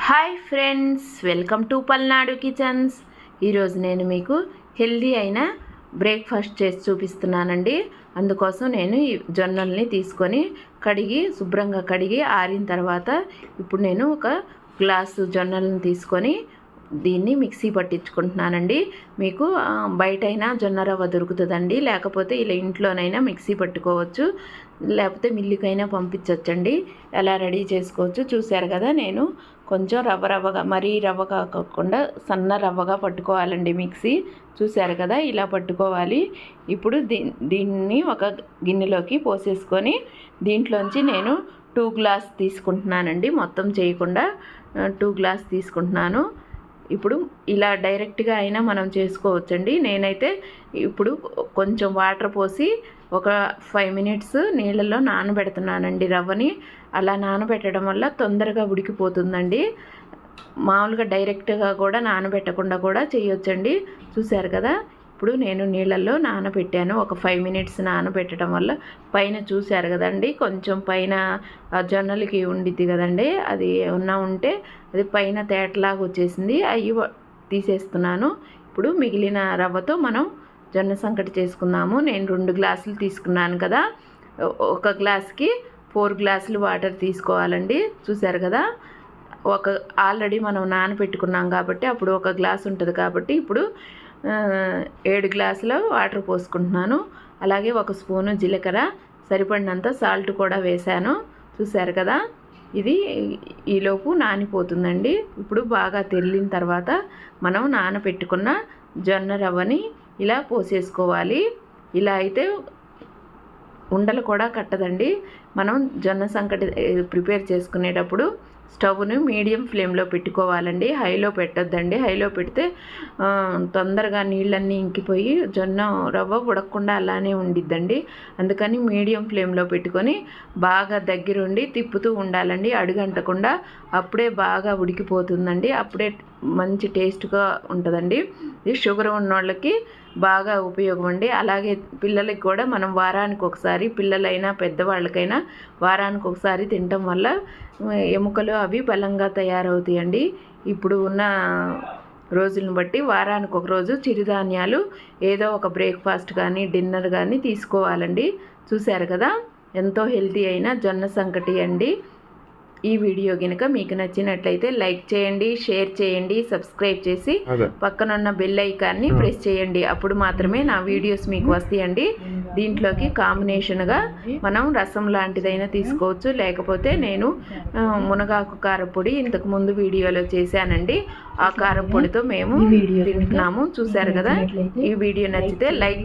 Hi friends, welcome to Palnadu kitchens. ఈరోజు నేను మీకు హెల్దీ అయిన బ్రేక్ఫాస్ట్ చేసి చూపిస్తున్నానండి. అందుకోసం నేను ఈ జొన్నల్ని తీసుకొని శుభ్రంగా కడిగి ఆరిన తర్వాత ఇప్పుడు నేను ఒక గ్లాసు జొన్నలను తీసుకొని దీన్ని మిక్సీ పట్టించుకుంటున్నానండి. మీకు బయటైనా జొన్న రవ్వ దొరుకుతుందండి, లేకపోతే ఇలా ఇంట్లోనైనా మిక్సీ పట్టుకోవచ్చు, లేకపోతే మిల్లుకైనా పంపించవచ్చండి. ఎలా రెడీ చేసుకోవచ్చు చూశారు కదా. నేను కొంచెం రవ్వగా, మరీ రవ్వ కాకుండా సన్న రవ్వగా పట్టుకోవాలండి మిక్సీ. చూశారు కదా, ఇలా పట్టుకోవాలి. ఇప్పుడు దీన్ని ఒక గిన్నెలోకి పోసేసుకొని దీంట్లోంచి నేను 2 గ్లాస్ తీసుకుంటున్నానండి. మొత్తం చేయకుండా 2 గ్లాస్ తీసుకుంటున్నాను. ఇప్పుడు ఇలా డైరెక్ట్గా అయినా మనం చేసుకోవచ్చండి. నేనైతే ఇప్పుడు కొంచెం వాటర్ పోసి ఒక 5 మినిట్స్ నీళ్ళల్లో నానబెడుతున్నానండి రవ్వని. అలా నానబెట్టడం వల్ల తొందరగా ఉడికిపోతుందండి. మామూలుగా డైరెక్ట్గా కూడా నానబెట్టకుండా కూడా చేయొచ్చండి. చూశారు కదా, ఇప్పుడు నేను నీళ్ళల్లో నానబెట్టాను. ఒక 5 మినిట్స్ నానబెట్టడం వల్ల పైన చూశారు కదండి, కొంచెం పైన జొన్నలకి ఉండిద్ది కదండి, అది ఉంటే అది పైన తేటలాగా వచ్చేసింది. అవి తీసేస్తున్నాను. ఇప్పుడు మిగిలిన రవ్వతో మనం జొన్న సంకటి చేసుకుందాము. నేను 2 గ్లాసులు తీసుకున్నాను కదా, ఒక గ్లాస్కి 4 గ్లాసులు వాటర్ తీసుకోవాలండి. చూశారు కదా, ఆల్రెడీ మనం నానబెట్టుకున్నాం కాబట్టి అప్పుడు 1 గ్లాస్ ఉంటుంది కాబట్టి ఇప్పుడు 7 గ్లాసుల వాటర్ పోసుకుంటున్నాను. అలాగే 1 స్పూను జీలకర్ర, సరిపడినంత సాల్ట్ కూడా వేశాను. చూశారు కదా, ఇది ఈలోపు నానిపోతుందండి. ఇప్పుడు బాగా తెల్లిన తర్వాత మనం నానబెట్టుకున్న జొన్న రవ్వని ఇలా పోసేసుకోవాలి. ఇలా అయితే ఉండలు కూడా కట్టదండి. మనం జొన్న సంకటి ప్రిపేర్ చేసుకునేటప్పుడు స్టవ్ను మీడియం ఫ్లేమ్లో పెట్టుకోవాలండి. హైలో పెట్టొద్దండి. హైలో పెడితే తొందరగా నీళ్ళన్నీ ఇంకిపోయి జొన్న రవ్వ ఉడకకుండా అలానే ఉండిద్దండి. అందుకని మీడియం ఫ్లేమ్లో పెట్టుకొని బాగా దగ్గరుండి తిప్పుతూ ఉండాలండి, అడుగంటకుండా. అప్పుడే బాగా ఉడికిపోతుందండి, అప్పుడే మంచి టేస్ట్గా ఉంటుందండి. ఇది షుగర్ ఉన్నోళ్ళకి బాగా ఉపయోగం అండి. అలాగే పిల్లలకి కూడా మనం వారానికి ఒకసారి, పిల్లలైనా పెద్దవాళ్ళకైనా వారానికి ఒకసారి తినటం వల్ల ఎముకలు అవి బలంగా తయారవుతాయండి. ఇప్పుడు ఉన్న రోజులను బట్టి వారానికి ఒక రోజు చిరుధాన్యాలు ఏదో ఒక బ్రేక్ఫాస్ట్ కానీ డిన్నర్ కానీ తీసుకోవాలండి. చూశారు కదా, ఎంతో హెల్తీ అయిన జొన్న సంకటి అండి. ఈ వీడియో కనుక మీకు నచ్చినట్లయితే లైక్ చేయండి, షేర్ చేయండి, సబ్స్క్రైబ్ చేసి పక్కనున్న బెల్ ఐకాన్ని ప్రెస్ చేయండి. అప్పుడు మాత్రమే నా వీడియోస్ మీకు వస్తాయండి. దీంట్లోకి కాంబినేషన్గా మనం రసం లాంటిదైనా తీసుకోవచ్చు, లేకపోతే నేను మునగాకు కారపొడి ఇంతకు ముందు వీడియోలో చేశానండి. ఆ కారపొడితో మేము తింటున్నాము. చూశారు కదా, ఈ వీడియో నచ్చితే లైక్